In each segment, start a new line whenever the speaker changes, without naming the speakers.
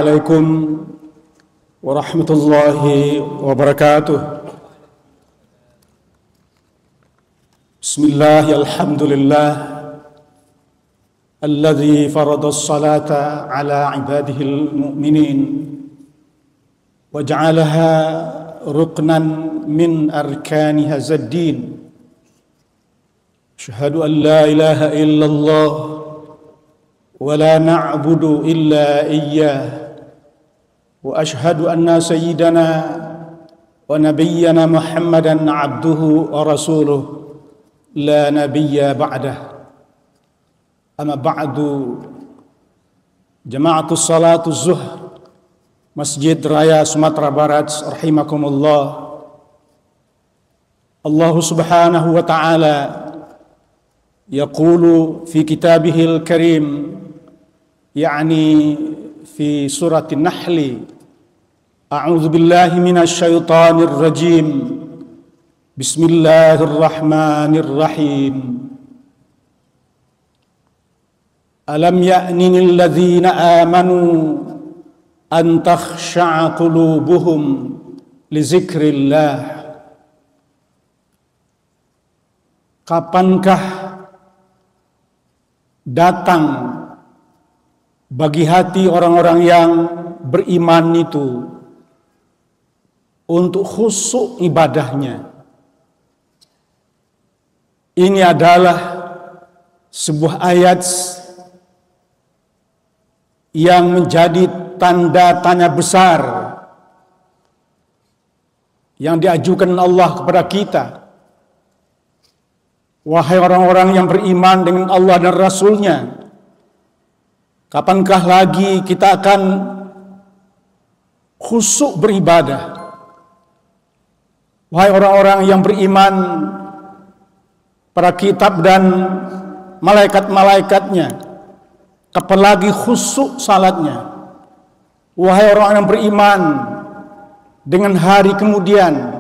عليكم ورحمة الله وبركاته. بسم الله الحمد لله الذي فرض الصلاة على عباده المؤمنين وجعلها ركنا من أركان هذا الدين. أشهد أن لا إله إلا الله ولا نعبد إلا إياه وأشهد أن سيدنا ونبينا محمدا عبده ورسوله لا نبي بعده. أما بعد جماعة الصلاة الظهر Masjid Raya Sumatera Barat rahimakumullah. Allah Subhanahu wa ta'ala yaqulu fi kitabihil karim, yani fi surah An-Nahl, a'udzu billahi minasy syaithanir rajim. Bismillahirrahmanirrahim. Alam ya'nil ladzina amanu an takhsha'a qulubuhum li zikrillah. Kapankah datang bagi hati orang-orang yang beriman itu untuk khusyuk ibadahnya? Ini adalah sebuah ayat yang menjadi tanda tanya besar yang diajukan Allah kepada kita. Wahai orang-orang yang beriman dengan Allah dan Rasul-Nya, kapankah lagi kita akan khusyuk beribadah? Wahai orang-orang yang beriman pada kitab dan malaikat-malaikatnya, kapan lagi khusyuk salatnya? Wahai orang yang beriman dengan hari kemudian,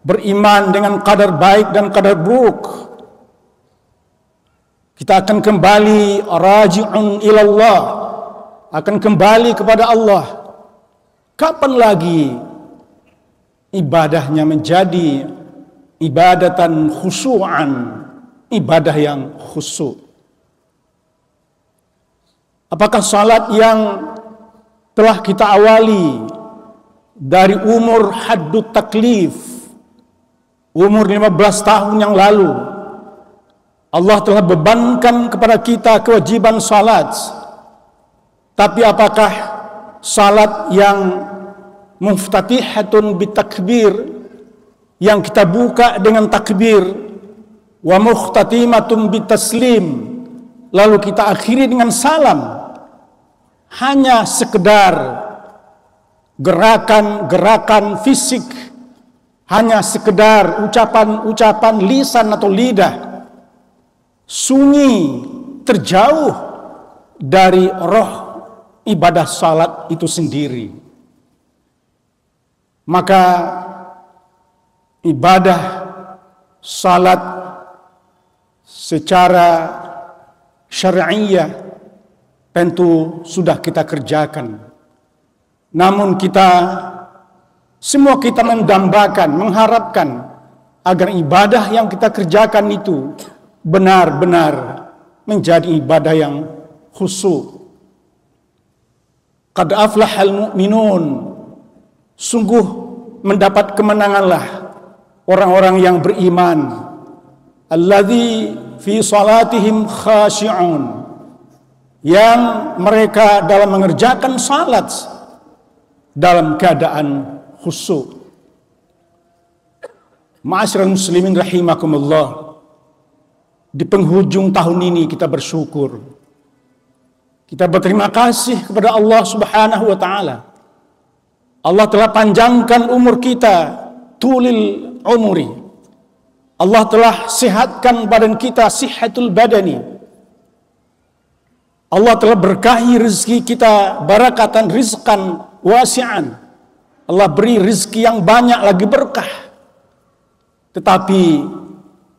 beriman dengan qadar baik dan qadar buruk, kita akan kembali raji'un ilallah, akan kembali kepada Allah. Kapan lagi ibadahnya menjadi ibadatan khusyu'an, ibadah yang khusyuk? Apakah salat yang telah kita awali dari umur haddut taklif, umur 15 tahun yang lalu, Allah telah bebankan kepada kita kewajiban salat. Tapi apakah salat yang muftatihatun bitakbir, yang kita buka dengan takbir, wa muhtatimatun bitaslim, lalu kita akhiri dengan salam, hanya sekedar gerakan-gerakan fisik, hanya sekedar ucapan-ucapan lisan atau lidah, sunyi, terjauh dari roh ibadah salat itu sendiri? Maka ibadah salat secara syar'iyah tentu sudah kita kerjakan. Namun semua kita mendambakan, mengharapkan agar ibadah yang kita kerjakan itu benar-benar menjadi ibadah yang khusyuk. Qad aflahal mu'minun, sungguh mendapat kemenanganlah orang-orang yang beriman. Alladzi fi salatihim khashi'un, yang mereka dalam mengerjakan salat dalam keadaan khusyuk. Ma'asyiral muslimin rahimakumullah, di penghujung tahun ini kita bersyukur, kita berterima kasih kepada Allah Subhanahu wa ta'ala. Allah telah panjangkan umur kita, tulil umuri. Allah telah sehatkan badan kita, sihatul badani. Allah telah berkahi rezeki kita, barakatan rizqan wasi'an. Allah beri rezeki yang banyak lagi, berkah. Tetapi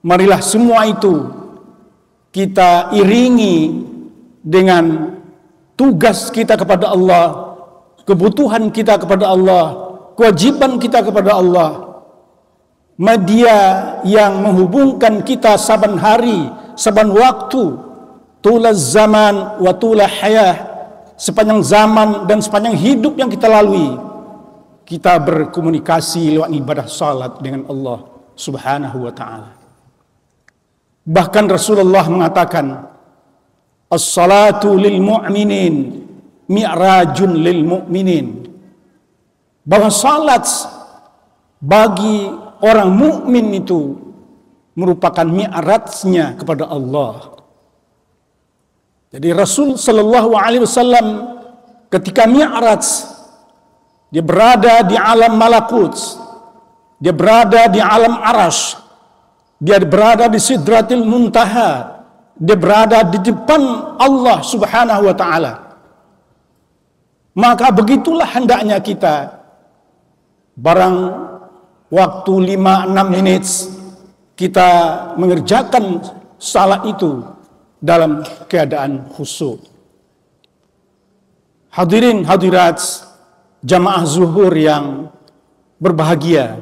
marilah semua itu kita iringi dengan tugas kita kepada Allah, kebutuhan kita kepada Allah, kewajiban kita kepada Allah. Media yang menghubungkan kita saban hari, saban waktu, tulaz zaman wa tula hayah, sepanjang zaman dan sepanjang hidup yang kita lalui, kita berkomunikasi lewat ibadah salat dengan Allah Subhanahu wa ta'ala. Bahkan Rasulullah mengatakan, as-salatu lil mu'minin mi'rajun lil mu'minin. Bahwa salat bagi orang mukmin itu merupakan mi'rajnya kepada Allah. Jadi Rasul sallallahu alaihi wasallam ketika mi'raj, dia berada di alam malakut, dia berada di alam arash, dia berada di sidratil muntaha, dia berada di depan Allah Subhanahu wa ta'ala. Maka begitulah hendaknya kita, barang waktu 5-6 menit kita mengerjakan salat itu dalam keadaan khusyuk. Hadirin hadirat jamaah zuhur yang berbahagia,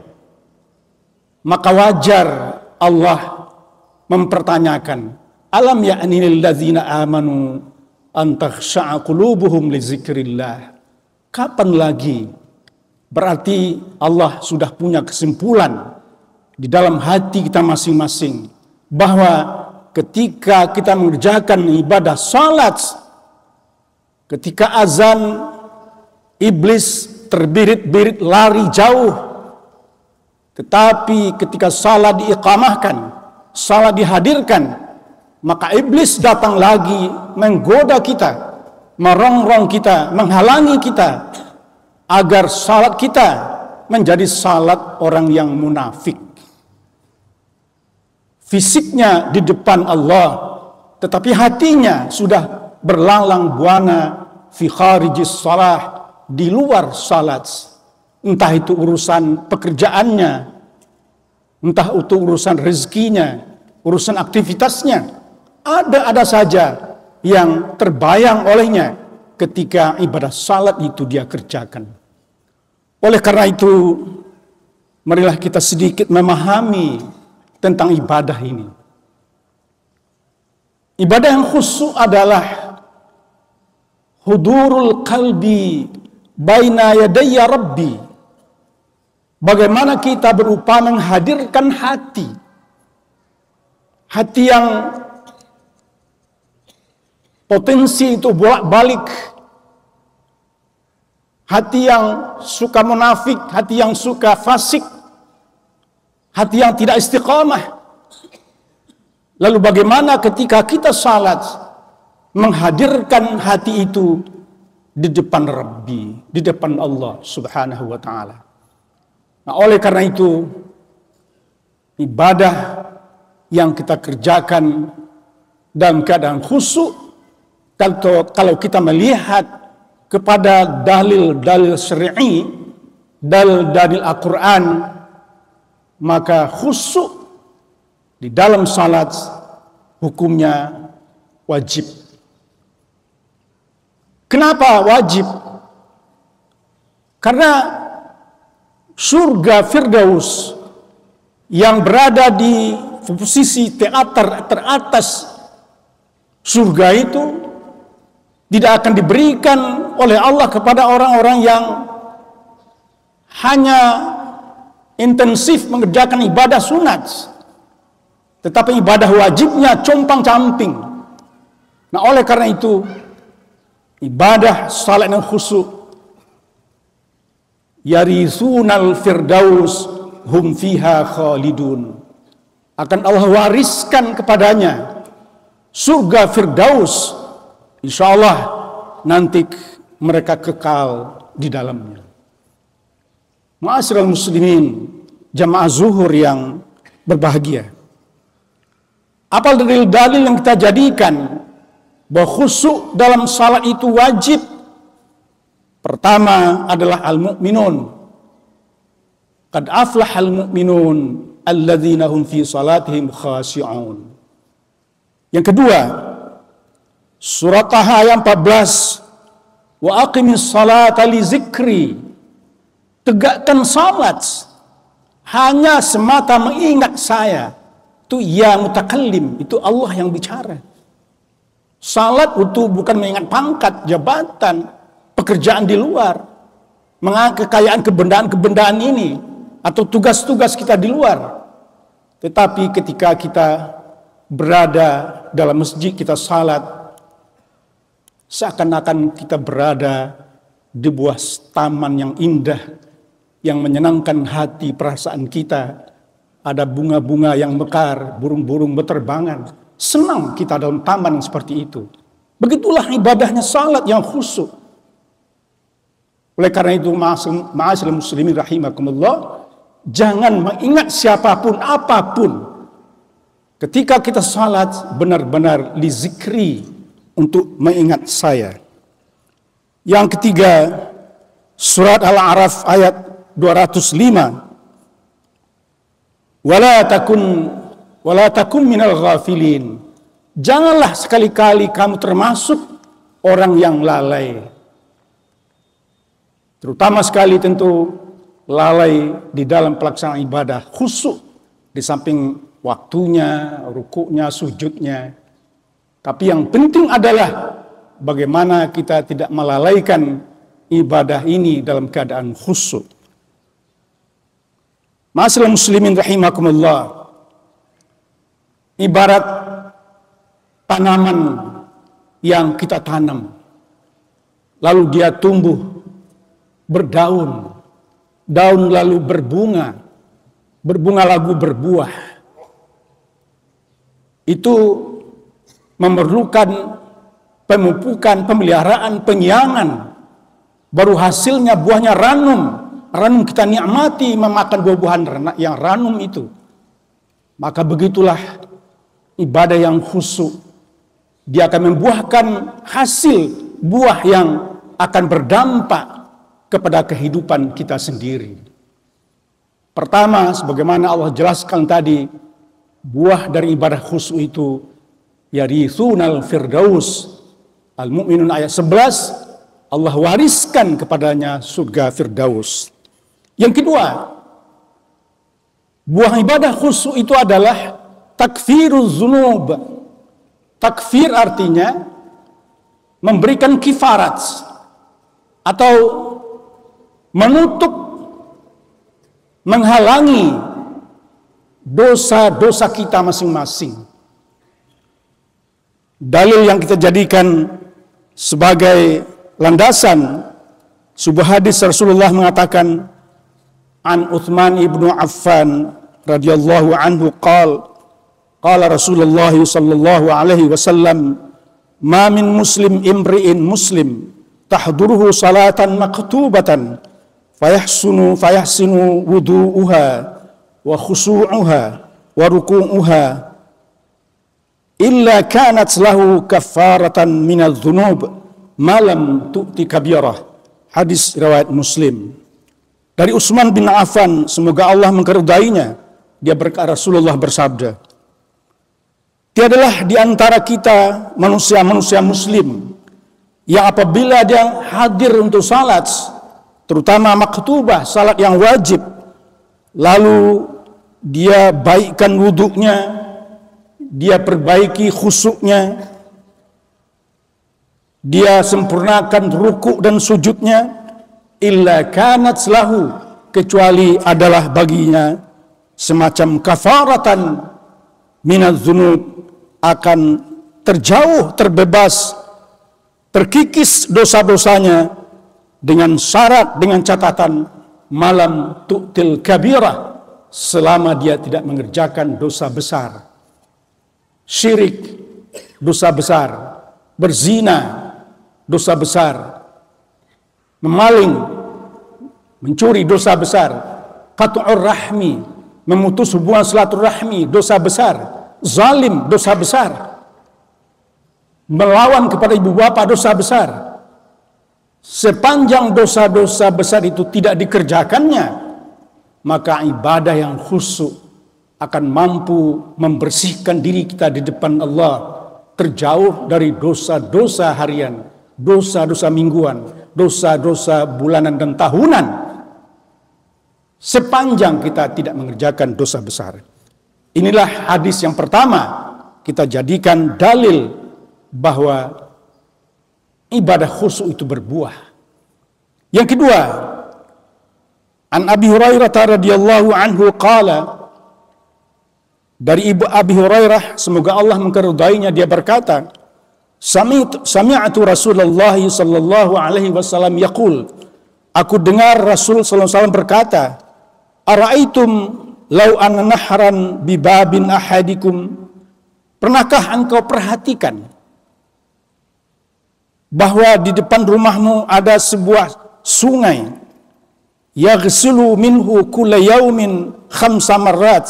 maka wajar Allah mempertanyakan, alam ya'ni lil ladzina amanu an takhsha'a qulubuhum li dzikrillah. Kapan lagi? Berarti Allah sudah punya kesimpulan di dalam hati kita masing-masing bahwa ketika kita mengerjakan ibadah salat, ketika azan, iblis terbirit-birit lari jauh. Tetapi ketika salat diiqamahkan, salat dihadirkan, maka iblis datang lagi menggoda kita, merongrong kita, menghalangi kita agar salat kita menjadi salat orang yang munafik. Fisiknya di depan Allah, tetapi hatinya sudah berlalang buana fi kharijis shalah, di luar salat. Entah itu urusan pekerjaannya, entah itu urusan rezekinya, urusan aktivitasnya, ada saja yang terbayang olehnya ketika ibadah salat itu dia kerjakan. Oleh karena itu, marilah kita sedikit memahami tentang ibadah ini. Ibadah yang khusyuk adalah hudurul qalbi baina yadayya rabbi. Bagaimana kita berupaya menghadirkan hati yang potensi itu bolak-balik, hati yang suka munafik, hati yang suka fasik, hati yang tidak istiqamah. Lalu bagaimana ketika kita salat menghadirkan hati itu di depan Rabbi, di depan Allah Subhanahu wa ta'ala. Nah, oleh karena itu, ibadah yang kita kerjakan dalam keadaan khusyuk, kalau kita melihat kepada dalil-dalil syar'i, dalil-dalil Al-Quran, maka khusyuk di dalam salat hukumnya wajib. Kenapa wajib? Karena surga Firdaus yang berada di posisi teater teratas surga itu tidak akan diberikan oleh Allah kepada orang-orang yang hanya intensif mengerjakan ibadah sunat, tetapi ibadah wajibnya compang-camping. Nah, oleh karena itu ibadah salat yang khusyuk, yarisunal firdaus hum fiha khalidun, akan Allah wariskan kepadanya surga Firdaus, insyaallah nanti mereka kekal di dalamnya. Ma'asyiral muslimin, jamaah zuhur yang berbahagia, apa dalil-dalil yang kita jadikan bahwa khusyuk dalam salat itu wajib? Pertama adalah al-mu'minun. Qad aflahal mu'minun alladzina hum fi salatihim khashi'un. Yang kedua, surat Taha ayat 14, Wa aqimis salata li zikri. Tegakkan salat hanya semata mengingat saya. Itu ya mutakallim, itu Allah yang bicara. Salat itu bukan mengingat pangkat, jabatan, pekerjaan di luar, kekayaan kebendaan-kebendaan ini, atau tugas-tugas kita di luar. Tetapi ketika kita berada dalam masjid, kita salat, seakan-akan kita berada di buah taman yang indah, yang menyenangkan hati perasaan kita. Ada bunga-bunga yang mekar, burung-burung berterbangan. Senang kita dalam taman seperti itu. Begitulah ibadahnya salat yang khusyuk. Oleh karena itu, ma'asyiral muslimin rahimakumullah, jangan mengingat siapapun, apapun. Ketika kita salat, benar-benar li zikri, untuk mengingat saya. Yang ketiga, surat Al-A'raf ayat 205. Wala takun minal ghafilin. Janganlah sekali-kali kamu termasuk orang yang lalai. Terutama sekali tentu lalai di dalam pelaksanaan ibadah, khusyuk di samping waktunya, rukuknya, sujudnya. Tapi yang penting adalah bagaimana kita tidak melalaikan ibadah ini dalam keadaan khusyuk. Ma'asyiral muslimin rahimakumullah, ibarat tanaman yang kita tanam, lalu dia tumbuh, berdaun, daun lalu berbunga, berbunga lalu berbuah. Itu memerlukan pemupukan, pemeliharaan, penyiangan. Baru hasilnya buahnya ranum. Ranum kita nikmati memakan buah-buahan yang ranum itu. Maka begitulah ibadah yang khusyuk. Dia akan membuahkan hasil buah yang akan berdampak kepada kehidupan kita sendiri. Pertama, sebagaimana Allah jelaskan tadi, buah dari ibadah khusyuk itu yarithunal firdaus. Al-Mu'minun ayat 11, Allah wariskan kepadanya surga firdaus. Yang kedua, buah ibadah khusyuk itu adalah takfiruz dzunub. Takfir artinya memberikan kifarat atau menutup, menghalangi dosa-dosa kita masing-masing. Dalil yang kita jadikan sebagai landasan sebuah hadis Rasulullah mengatakan, an Uthman ibnu Affan radhiyallahu anhu qala Rasulullah sallallahu alaihi wasallam, ma min muslim imri'in muslim tahduruhu salatan maktubatan fayahsinu wudu'uha wa khusu'uha wa ruku'uha illa kanat lahu kafaratan minadz dzunub malam tu'ti kabirah. Hadis riwayat Muslim. Dari Utsman bin Affan, semoga Allah mengkeridainya, dia berkata, Rasulullah bersabda, tiadalah di antara kita manusia-manusia muslim yang apabila dia hadir untuk salat, terutama maktubah, salat yang wajib, lalu dia baikkan wuduknya, dia perbaiki khusyuknya, dia sempurnakan rukuk dan sujudnya, illa kanat lahu, kecuali adalah baginya semacam kafaratan minadz dzunub, akan terjauh, terbebas, terkikis dosa-dosanya dengan syarat, dengan catatan malam tu'til kabirah, selama dia tidak mengerjakan dosa besar. Syirik, dosa besar. Berzina, dosa besar. Memaling, mencuri, dosa besar. Qat'ur rahmi, memutus hubungan silaturahmi, dosa besar. Zalim, dosa besar. Melawan kepada ibu bapa, dosa besar. Sepanjang dosa-dosa besar itu tidak dikerjakannya, maka ibadah yang khusyuk akan mampu membersihkan diri kita di depan Allah, terjauh dari dosa-dosa harian, dosa-dosa mingguan, dosa-dosa bulanan dan tahunan, sepanjang kita tidak mengerjakan dosa besar. Inilah hadis yang pertama kita jadikan dalil bahwa ibadah khusyuk itu berbuah. Yang kedua, an Abi Hurairah radhiyallahu anhu qala, dari Ibu Abi Hurairah, semoga Allah mengkeridainya, dia berkata, Sami'tu Rasulullah sallallahu alaihi wasallam yaqul, aku dengar Rasul sallallahu alaihi wasallam berkata, ara'aitum law anna nahran bi babin ahadikum, pernahkah engkau perhatikan bahwa di depan rumahmu ada sebuah sungai, yaghsilu minhu kulla yaumin khamsa marrat,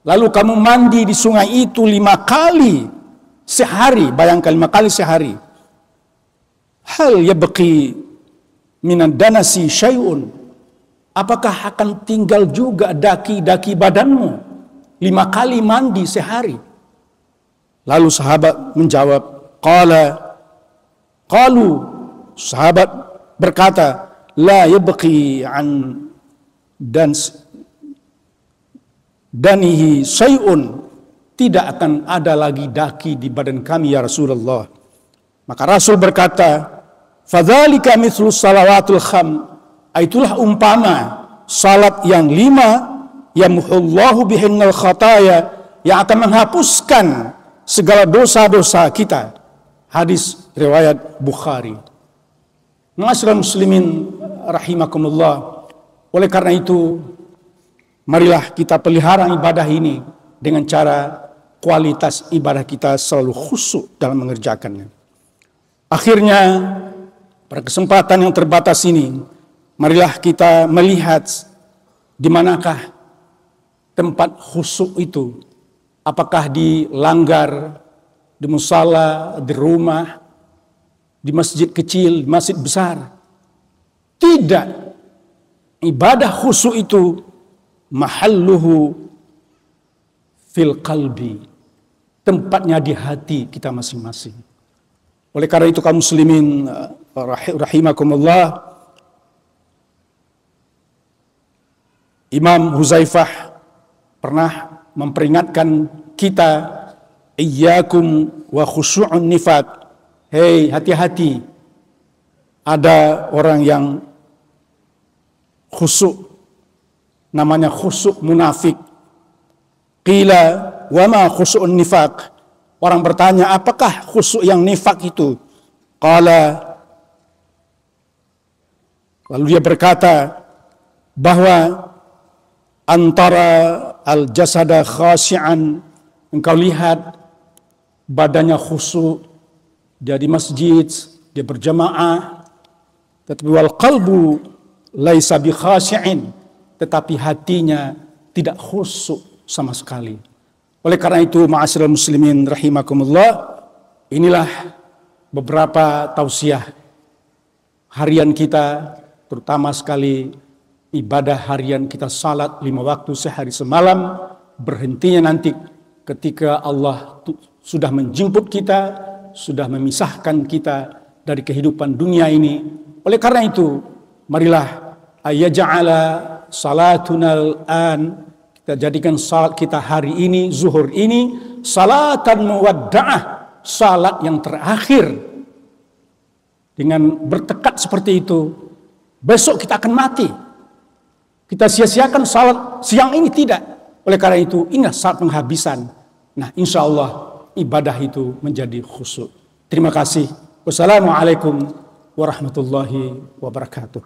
lalu kamu mandi di sungai itu 5 kali sehari, bayangkan 5 kali sehari. Hal yabqi minan danasi syai'un, apakah akan tinggal juga daki-daki badanmu 5 kali mandi sehari? Lalu sahabat menjawab, qalu, sahabat berkata, la yabqi an danihi syai'un, tidak akan ada lagi daki di badan kami ya Rasulullah. Maka Rasul berkata, fadzalika mithlu salawatul kham, itulah umpama salat yang 5, yamhullahu bihinnal khataya, yang akan menghapuskan segala dosa-dosa kita. Hadis riwayat Bukhari. Ma'asyiral muslimin rahimakumullah. Oleh karena itu, marilah kita pelihara ibadah ini dengan cara kualitas ibadah kita selalu khusyuk dalam mengerjakannya. Akhirnya, pada kesempatan yang terbatas ini, marilah kita melihat di manakah tempat khusyuk itu. Apakah di langgar, di musala, di rumah, di masjid kecil, di masjid besar? Tidak. Ibadah khusyuk itu mahalluhu fil qalbi, tempatnya di hati kita masing-masing. Oleh karena itu kaum muslimin rahimakumullah, Imam Huzaifah pernah memperingatkan kita, iyyakum wa khusyu'un nifaq. Hei, hati-hati, ada orang yang khusyuk, namanya khusyuk munafik. Qila wa ma khusyu'un nifaq. Orang bertanya, apakah khusyuk yang nifak itu? Qala, lalu dia berkata bahwa antara al-jasada khasyi'an, engkau lihat badannya khusyuk, dia di masjid, dia berjamaah, tetapi wal qalbu laisa bi khasyi'in, tetapi hatinya tidak khusyuk sama sekali. Oleh karena itu, ma'asyiral muslimin rahimakumullah, inilah beberapa tausiah harian kita, terutama sekali ibadah harian kita, salat 5 waktu sehari semalam, berhentinya nanti ketika Allah sudah menjemput kita, sudah memisahkan kita dari kehidupan dunia ini. Oleh karena itu, marilah ayyaja'ala salatunal an, kita jadikan salat kita hari ini, zuhur ini, salatan muwadda'ah, salat yang terakhir. Dengan bertekad seperti itu, besok kita akan mati. Kita sia-siakan salat siang ini, tidak. Oleh karena itu, inilah saat penghabisan. Nah, insya Allah ibadah itu menjadi khusyuk. Terima kasih. Wassalamualaikum warahmatullahi wabarakatuh.